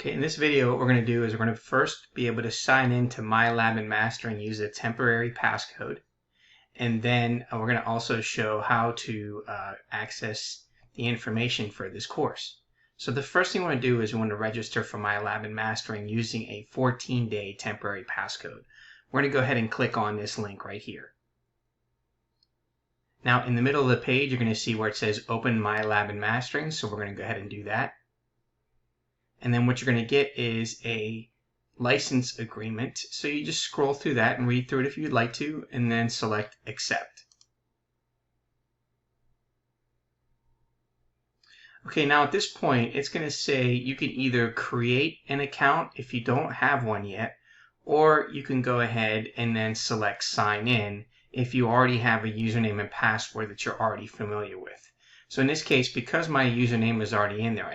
Okay, in this video, what we're going to do is we're going to first be able to sign in to MyLab and Master and use a temporary passcode. And then we're going to also show how to access the information for this course. So the first thing we want to do is we want to register for MyLab and Mastering using a 14-day temporary passcode. We're going to go ahead and click on this link right here. Now in the middle of the page, you're going to see where it says Open MyLab and Mastering. So we're going to go ahead and do that. And then what you're going to get is a license agreement. So you just scroll through that and read through it if you'd like to, and then select Accept. Okay, now at this point, it's going to say you can either create an account if you don't have one yet, or you can go ahead and then select Sign In if you already have a username and password that you're already familiar with. So in this case, because my username is already in there,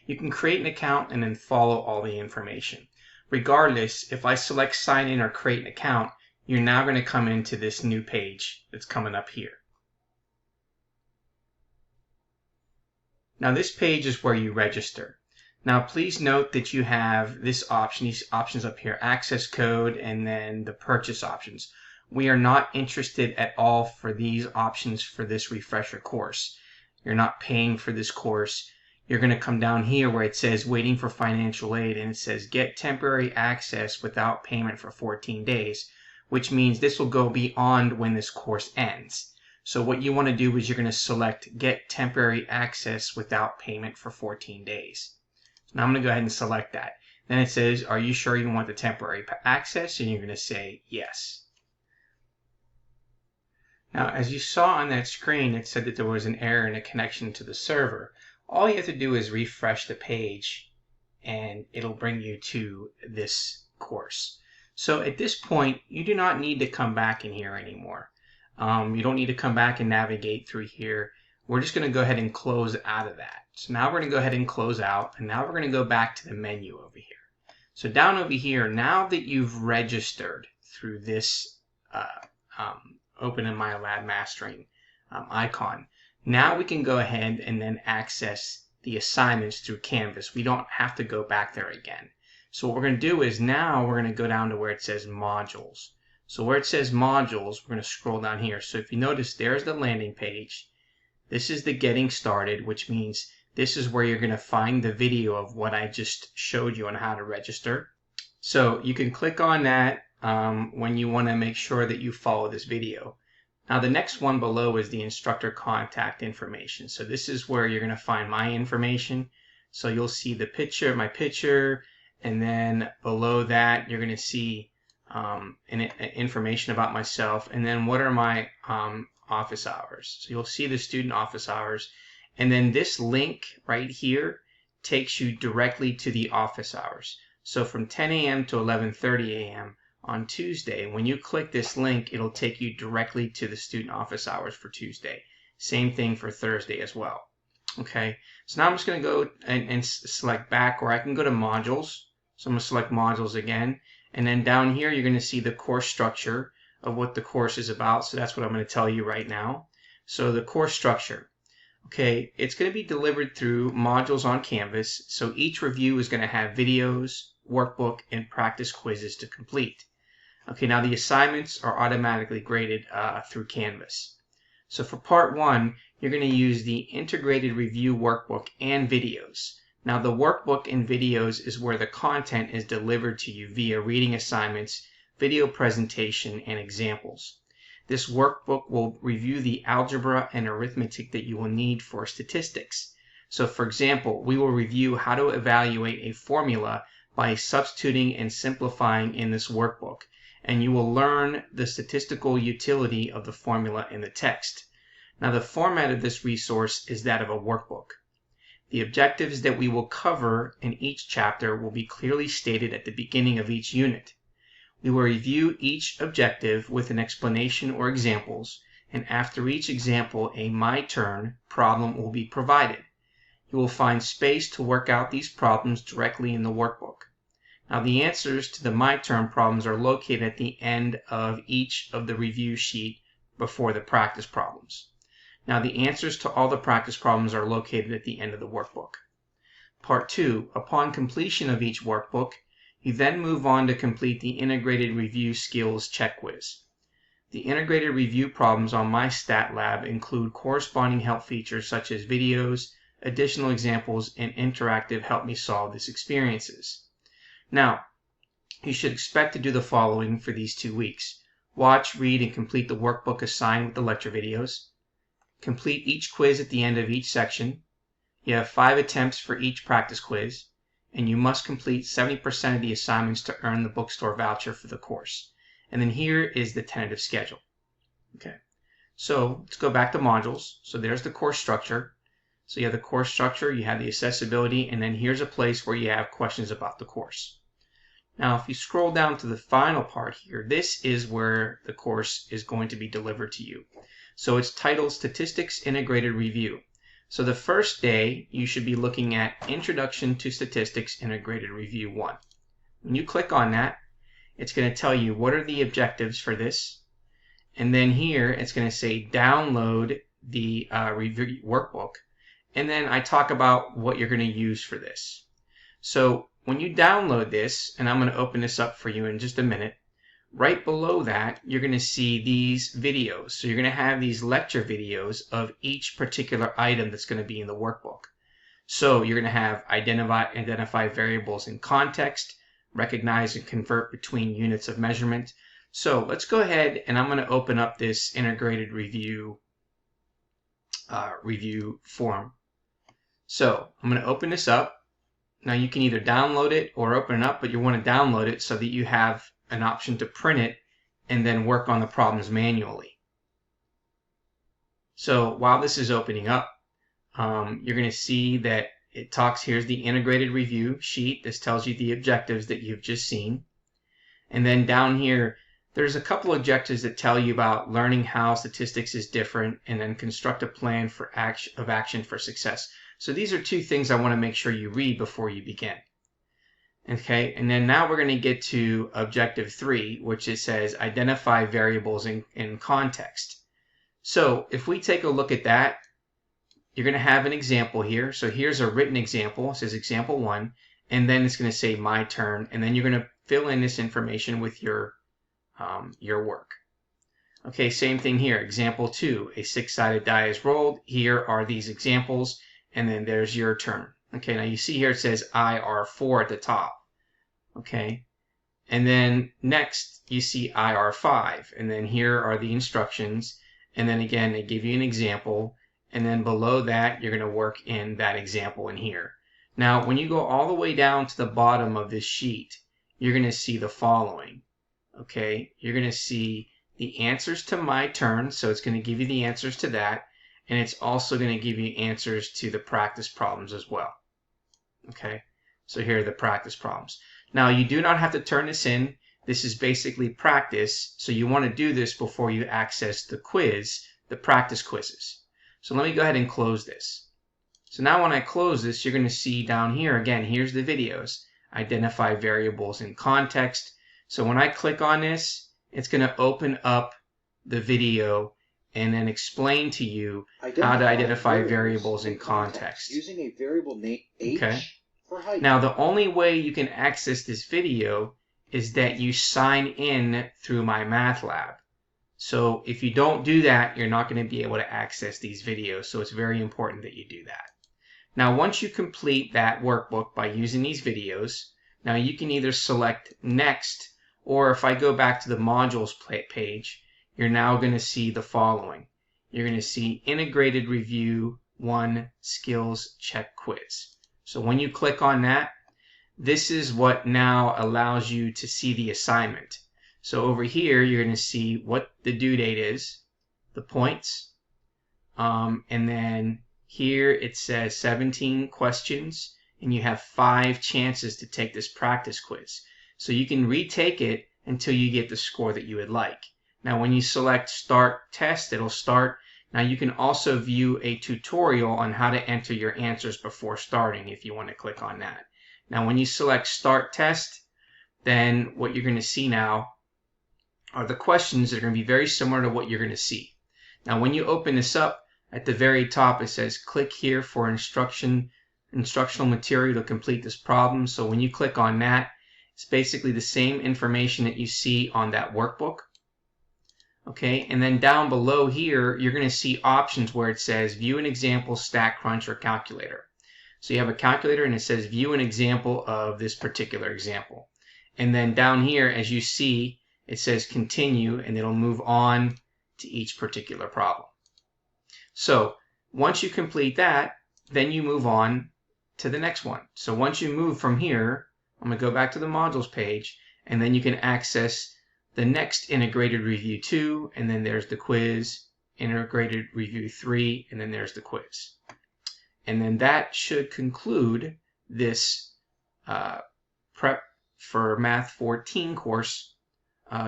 you can create an account and then follow all the information. Regardless, if I select Sign In or Create an Account, you're now going to come into this new page that's coming up here. Now this page is where you register. Now please note that you have these options up here, access code and then the purchase options. We are not interested at all for these options for this refresher course. You're not paying for this course. You're going to come down here where it says waiting for financial aid, and it says get temporary access without payment for 14 days, which means this will go beyond when this course ends. So what you want to do is you're going to select get temporary access without payment for 14 days. Now I'm going to go ahead and select that. Then it says, are you sure you want the temporary access? And you're going to say yes. Now, as you saw on that screen, it said that there was an error in a connection to the server. All you have to do is refresh the page and it'll bring you to this course. So at this point, you do not need to come back in here anymore. You don't need to come back and navigate through here. We're just going to go ahead and close out of that. So now we're going to go ahead and close out, and now we're going to go back to the menu over here. So down over here, now that you've registered through this Open in MyLab Mastering icon, now we can go ahead and then access the assignments through Canvas. We don't have to go back there again. So what we're going to do is now we're going to go down to where it says Modules. So where it says Modules, we're going to scroll down here. So if you notice, there's the landing page. This is the Getting Started, which means this is where you're going to find the video of what I just showed you on how to register. So you can click on that when you want to make sure that you follow this video. Now the next one below is the instructor contact information. So this is where you're going to find my information. So you'll see the picture, my picture, and then below that you're going to see information about myself, and then what are my office hours. So you'll see the student office hours, and then this link right here takes you directly to the office hours. So from 10 a.m. to 11:30 a.m. on Tuesday, when you click this link, it'll take you directly to the student office hours for Tuesday. Same thing for Thursday as well. Okay, so now I'm just going to go and select back, or I can go to Modules. So I'm going to select Modules again, and then down here you're going to see the course structure of what the course is about. So that's what I'm going to tell you right now. So the course structure. Okay, it's going to be delivered through modules on Canvas. So each review is going to have videos, workbook, and practice quizzes to complete. Okay, now the assignments are automatically graded through Canvas. So for part 1, you're going to use the integrated review workbook and videos. Now the workbook and videos is where the content is delivered to you via reading assignments, video presentation, and examples. This workbook will review the algebra and arithmetic that you will need for statistics. So for example, we will review how to evaluate a formula by substituting and simplifying in this workbook, and you will learn the statistical utility of the formula in the text. Now the format of this resource is that of a workbook. The objectives that we will cover in each chapter will be clearly stated at the beginning of each unit. We will review each objective with an explanation or examples, and after each example, a My Turn problem will be provided. You will find space to work out these problems directly in the workbook. Now the answers to the My Turn problems are located at the end of each of the review sheet before the practice problems. Now the answers to all the practice problems are located at the end of the workbook. Part 2, upon completion of each workbook, you then move on to complete the Integrated Review Skills Check Quiz. The integrated review problems on MyLab include corresponding help features such as videos, additional examples, and interactive help me solve this experiences. Now, you should expect to do the following for these 2 weeks. Watch, read, and complete the workbook assigned with the lecture videos. Complete each quiz at the end of each section. You have 5 attempts for each practice quiz, and you must complete 70% of the assignments to earn the bookstore voucher for the course. And then here is the tentative schedule. Okay, so let's go back to modules. So there's the course structure. So you have the course structure, you have the accessibility, and then here's a place where you have questions about the course. Now, if you scroll down to the final part here, this is where the course is going to be delivered to you. So it's titled Statistics Integrated Review. So the first day, you should be looking at Introduction to Statistics Integrated Review 1. When you click on that, it's going to tell you what are the objectives for this. And then here, it's going to say download the review workbook. And then I talk about what you're going to use for this. So when you download this, and I'm going to open this up for you in just a minute, right below that, you're going to see these videos. So you're going to have these lecture videos of each particular item that's going to be in the workbook. So you're going to have identify variables in context, recognize and convert between units of measurement. So let's go ahead and I'm going to open up this integrated review form. So I'm going to open this up. Now you can either download it or open it up, but you want to download it so that you have an option to print it and then work on the problems manually. So while this is opening up, you're going to see that it talks, here's the integrated review sheet. This tells you the objectives that you've just seen. And then down here, there's a couple objectives that tell you about learning how statistics is different and then construct a plan for action for success. So these are 2 things I want to make sure you read before you begin. Okay, and then now we're going to get to objective 3, which it says identify variables in context. So if we take a look at that, you're going to have an example here. So here's a written example. It says example 1, and then it's going to say my turn, and then you're going to fill in this information with your work. Okay, same thing here. Example 2, a 6-sided die is rolled. Here are these examples, and then there's your turn. Okay, now you see here it says IR4 at the top. Okay, and then next you see IR5, and then here are the instructions, and then again they give you an example, and then below that you're going to work in that example in here. Now when you go all the way down to the bottom of this sheet, you're going to see the following. Okay, you're going to see the answers to my turn, so it's going to give you the answers to that, and it's also going to give you answers to the practice problems as well. Okay, so here are the practice problems. Now you do not have to turn this in. This is basically practice, so you want to do this before you access the quiz, the practice quizzes. So let me go ahead and close this. So now when I close this, you're going to see down here, again, here's the videos. Identify variables in context. So when I click on this, it's going to open up the video and then explain to you how to identify variables in context. Using a variable name H for height. Now the only way you can access this video is that you sign in through MyLab. So if you don't do that, you're not going to be able to access these videos. So it's very important that you do that. Now once you complete that workbook by using these videos, now you can either select next, or if I go back to the modules page, you're now going to see the following. You're going to see Integrated Review 1 Skills Check Quiz. So when you click on that, this is what now allows you to see the assignment. So over here, you're going to see what the due date is, the points, and then here it says 17 questions, and you have 5 chances to take this practice quiz. So you can retake it until you get the score that you would like. Now when you select Start Test, it'll start. Now you can also view a tutorial on how to enter your answers before starting if you want to click on that. Now when you select Start Test, then what you're going to see now are the questions that are going to be very similar to what you're going to see. Now when you open this up, at the very top it says click here for instruction instructional material to complete this problem. So when you click on that, it's basically the same information that you see on that workbook. Okay, and then down below here, you're going to see options where it says view an example, stack, crunch, or calculator. So you have a calculator and it says view an example of this particular example. And then down here, as you see, it says continue, and it'll move on to each particular problem. So once you complete that, then you move on to the next one. So once you move from here, I'm going to go back to the modules page, and then you can access the next integrated review 2, and then there's the quiz, integrated review 3, and then there's the quiz. And then that should conclude this prep for Math 14 course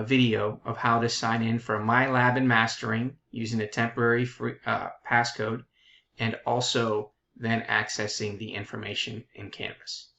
video of how to sign in for MyLab and Mastering using a temporary free, passcode, and also then accessing the information in Canvas.